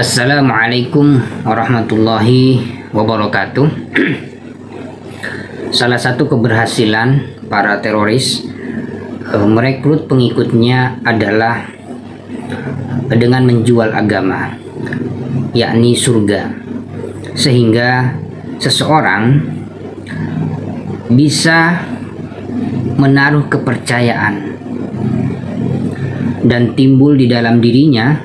Assalamualaikum warahmatullahi wabarakatuh. Salah satu keberhasilan para teroris merekrut pengikutnya adalah dengan menjual agama, yakni surga, sehingga seseorang bisa menaruh kepercayaan dan timbul di dalam dirinya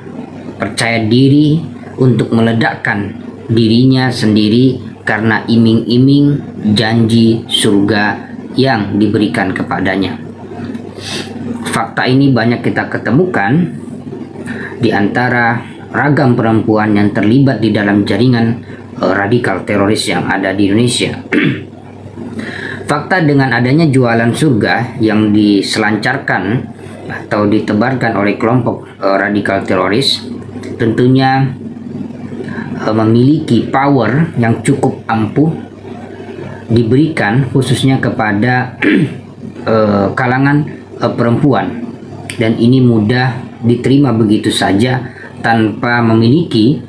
percaya diri untuk meledakkan dirinya sendiri karena iming-iming janji surga yang diberikan kepadanya. Fakta ini banyak kita ketemukan di antara ragam perempuan yang terlibat di dalam jaringan radikal teroris yang ada di Indonesia. Fakta dengan adanya jualan surga yang diselancarkan atau ditebarkan oleh kelompok radikal teroris tentunya memiliki power yang cukup ampuh diberikan khususnya kepada kalangan perempuan, dan ini mudah diterima begitu saja tanpa memiliki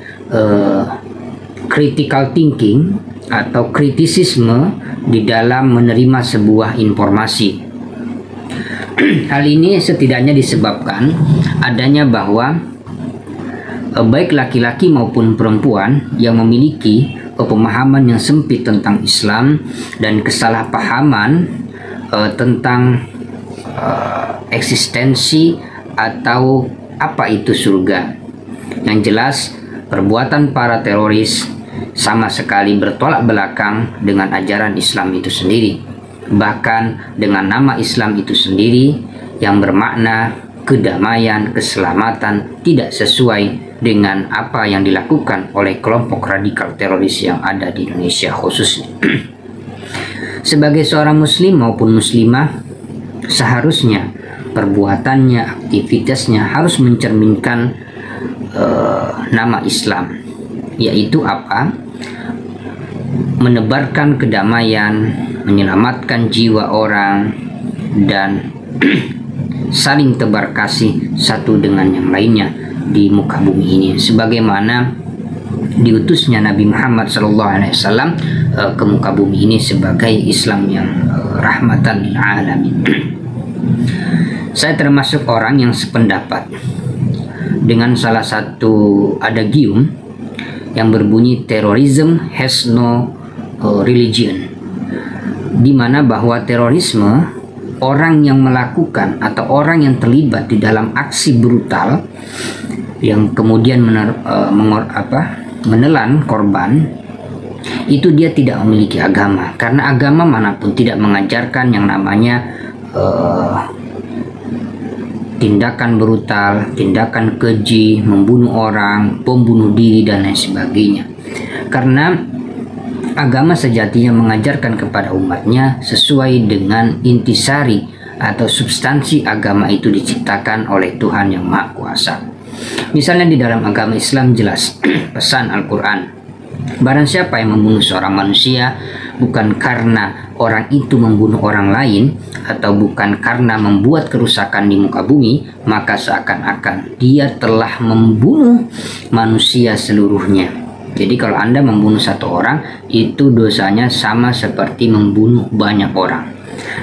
critical thinking atau kritisisme di dalam menerima sebuah informasi. Hal ini setidaknya disebabkan adanya bahwa baik laki-laki maupun perempuan yang memiliki pemahaman yang sempit tentang Islam dan kesalahpahaman tentang eksistensi atau apa itu surga. Yang jelas, perbuatan para teroris sama sekali bertolak belakang dengan ajaran Islam itu sendiri, bahkan dengan nama Islam itu sendiri yang bermakna kedamaian, keselamatan, tidak sesuai dengan apa yang dilakukan oleh kelompok radikal teroris yang ada di Indonesia khususnya. Sebagai seorang muslim maupun muslimah, seharusnya perbuatannya, aktivitasnya harus mencerminkan nama Islam, yaitu apa? Menebarkan kedamaian, menyelamatkan jiwa orang, dan saling tebar kasih satu dengan yang lainnya di muka bumi ini, sebagaimana diutusnya Nabi Muhammad SAW ke muka bumi ini sebagai Islam yang rahmatan lil alamin. Saya termasuk orang yang sependapat dengan salah satu adagium yang berbunyi terrorism has no religion, di mana bahwa terorisme, orang yang melakukan atau orang yang terlibat di dalam aksi brutal yang kemudian menelan korban, itu dia tidak memiliki agama, karena agama manapun tidak mengajarkan yang namanya tindakan brutal, tindakan keji, membunuh orang, bom bunuh diri, dan lain sebagainya. Karena agama sejatinya mengajarkan kepada umatnya sesuai dengan intisari atau substansi agama itu diciptakan oleh Tuhan yang Maha Kuasa. Misalnya di dalam agama Islam jelas pesan Al-Quran, barang siapa yang membunuh seorang manusia bukan karena orang itu membunuh orang lain atau bukan karena membuat kerusakan di muka bumi, maka seakan-akan dia telah membunuh manusia seluruhnya. Jadi kalau Anda membunuh satu orang, itu dosanya sama seperti membunuh banyak orang.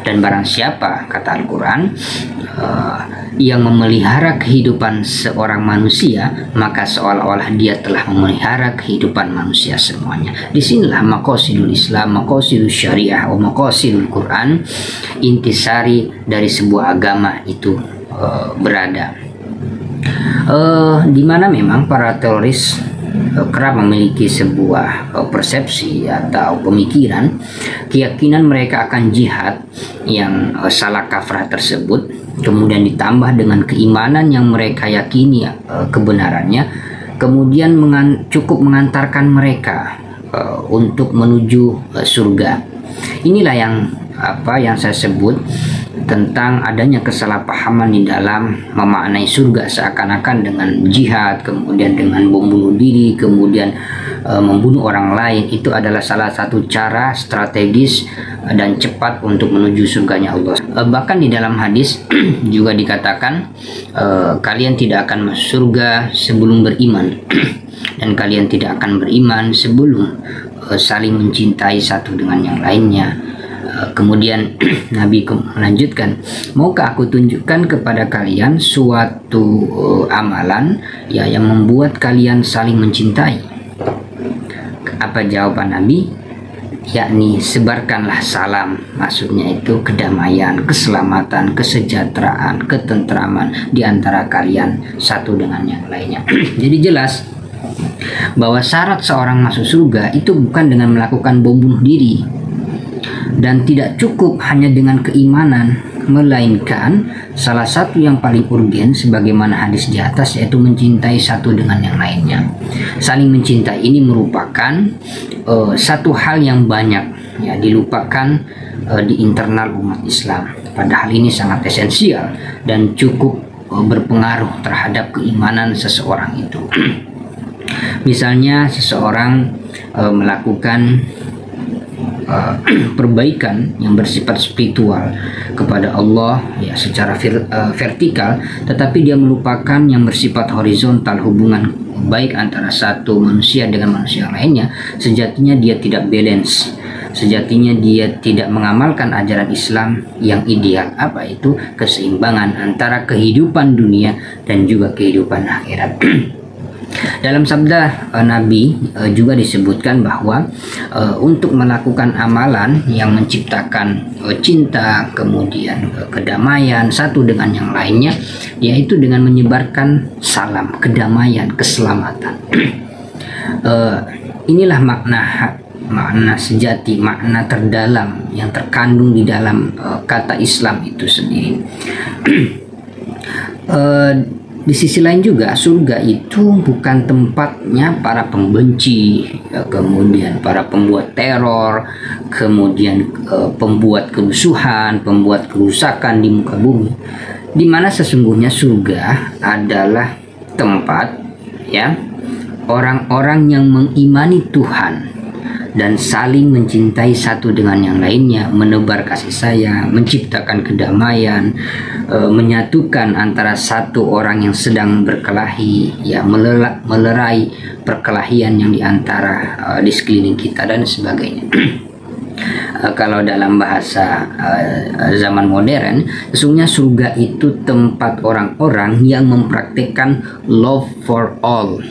Dan barang siapa, kata Al-Quran, yang memelihara kehidupan seorang manusia, maka seolah-olah dia telah memelihara kehidupan manusia semuanya. Disinilah maqasidul Islam, maqasidul syariah, maqasidul Quran, intisari dari sebuah agama itu berada. Di mana memang para teroris kerap memiliki sebuah persepsi atau pemikiran, keyakinan mereka akan jihad yang salah kaprah tersebut, kemudian ditambah dengan keimanan yang mereka yakini kebenarannya, kemudian cukup mengantarkan mereka untuk menuju surga. Inilah yang saya sebut tentang adanya kesalahpahaman di dalam memaknai surga, seakan-akan dengan jihad, kemudian dengan bom bunuh diri, kemudian membunuh orang lain itu adalah salah satu cara strategis dan cepat untuk menuju surganya Allah. Bahkan di dalam hadis juga dikatakan kalian tidak akan masuk surga sebelum beriman dan kalian tidak akan beriman sebelum saling mencintai satu dengan yang lainnya. Kemudian Nabi melanjutkan, maukah aku tunjukkan kepada kalian suatu amalan ya yang membuat kalian saling mencintai? Apa jawaban Nabi? Yakni sebarkanlah salam, maksudnya itu kedamaian, keselamatan, kesejahteraan, ketentraman di antara kalian satu dengan yang lainnya. Jadi jelas bahwa syarat seorang masuk surga itu bukan dengan melakukan bom bunuh diri, dan tidak cukup hanya dengan keimanan, melainkan salah satu yang paling urgen sebagaimana hadis di atas, yaitu mencintai satu dengan yang lainnya. Saling mencintai ini merupakan satu hal yang banyak ya dilupakan di internal umat Islam. Padahal ini sangat esensial dan cukup berpengaruh terhadap keimanan seseorang itu. Misalnya seseorang melakukan perbaikan yang bersifat spiritual kepada Allah ya secara vertikal, tetapi dia melupakan yang bersifat horizontal, hubungan baik antara satu manusia dengan manusia lainnya. Sejatinya dia tidak balance, sejatinya dia tidak mengamalkan ajaran Islam yang ideal. Apa itu? Keseimbangan antara kehidupan dunia dan juga kehidupan akhirat. Dalam sabda Nabi juga disebutkan bahwa untuk melakukan amalan yang menciptakan cinta, kemudian kedamaian satu dengan yang lainnya, yaitu dengan menyebarkan salam, kedamaian, keselamatan. Inilah makna sejati, makna terdalam yang terkandung di dalam kata Islam itu sendiri. Di sisi lain juga surga itu bukan tempatnya para pembenci, kemudian para pembuat teror, kemudian pembuat kerusuhan, pembuat kerusakan di muka bumi. Di mana sesungguhnya surga adalah tempat ya orang-orang yang mengimani Tuhan dan saling mencintai satu dengan yang lainnya, menebar kasih sayang, menciptakan kedamaian, menyatukan antara satu orang yang sedang berkelahi, ya melerai perkelahian yang diantara di sekeliling kita dan sebagainya. Kalau dalam bahasa zaman modern, sesungguhnya surga itu tempat orang-orang yang mempraktikkan love for all,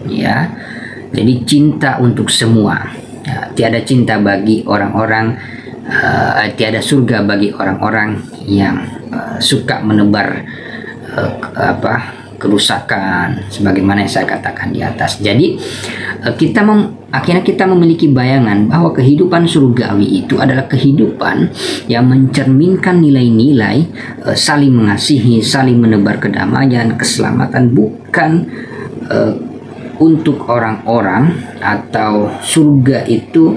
ya. Jadi cinta untuk semua. Tiada cinta bagi orang-orang, tiada surga bagi orang-orang yang suka menebar kerusakan sebagaimana yang saya katakan di atas. Jadi akhirnya kita memiliki bayangan bahwa kehidupan surgawi itu adalah kehidupan yang mencerminkan nilai-nilai saling mengasihi, saling menebar kedamaian, keselamatan, bukan untuk orang-orang, atau surga itu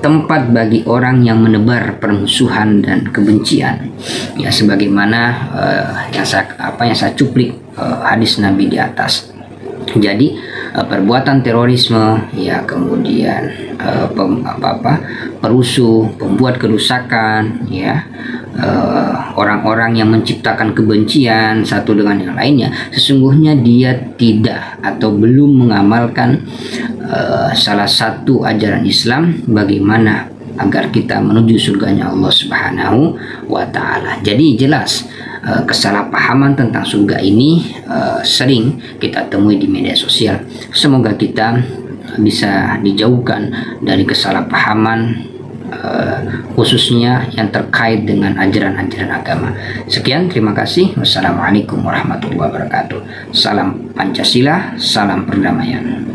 tempat bagi orang yang menebar permusuhan dan kebencian, ya sebagaimana yang saya cuplik hadis Nabi di atas. Jadi perbuatan terorisme, ya kemudian perusuh, pembuat kerusakan, ya orang-orang yang menciptakan kebencian satu dengan yang lainnya, sesungguhnya dia tidak atau belum mengamalkan salah satu ajaran Islam bagaimana agar kita menuju surganya Allah Subhanahu wa Ta'ala. Jadi jelas kesalahpahaman tentang surga ini sering kita temui di media sosial. Semoga kita bisa dijauhkan dari kesalahpahaman, khususnya yang terkait dengan ajaran-ajaran agama. Sekian, terima kasih. Wassalamualaikum warahmatullahi wabarakatuh. Salam Pancasila, salam perdamaian.